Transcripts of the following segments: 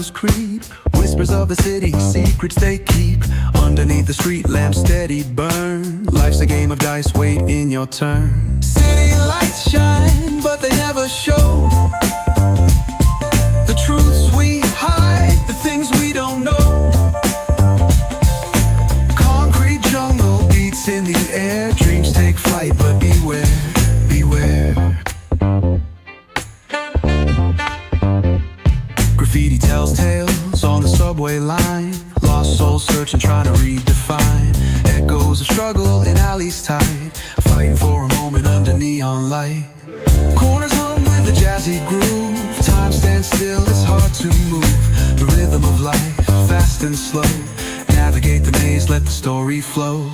shadows creep, whispers of the city, secrets they keep. Underneath the street lamps steady burn. Life's a game of dice, wait in your turn. City lights shine, but they never show the truths we hide, the things we don't know. Concrete jungle beats in the air. Dreams take flight, but beware, beware. Graffiti tells tales on the subway line. Lost souls searching, trying to redefine. Echoes of struggle in alleys tight, fighting for a moment under neon light. Corners hum with a jazzy groove. Time stands still, it's hard to move. The rhythm of life, fast and slow. Navigate the maze, let the story flow.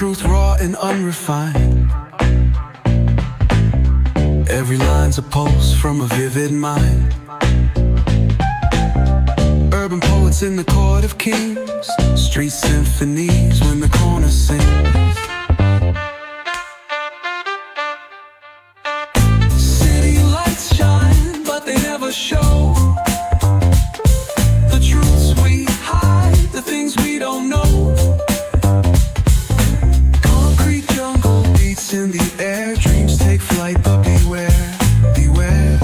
Truth raw and unrefined. Every line's a pulse from a vivid mind. Urban poets in the court of kings. Street symphonies when the corner sings. City lights shine, but they never show the truths we hide, the things we don't know. In the air, dreams take flight, but beware, beware.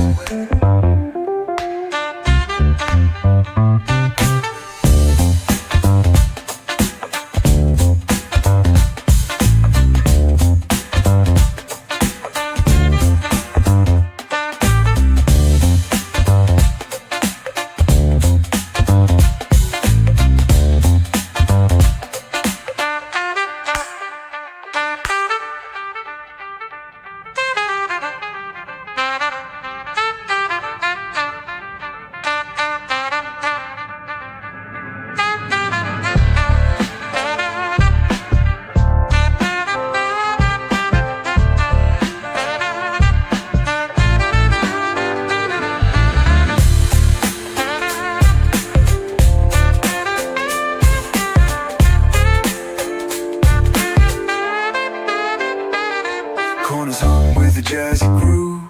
Corners hum with a jazzy groove.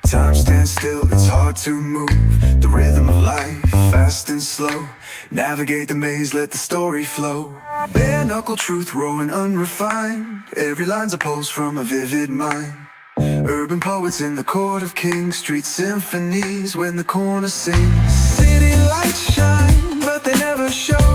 Time stands still, it's hard to move. The rhythm of life, fast and slow. Navigate the maze, let the story flow. Bare knuckle truth, raw and unrefined. Every line's a pulse from a vivid mind. Urban poets in the court of kings. Street symphonies when the corner sings. City lights shine, but they never show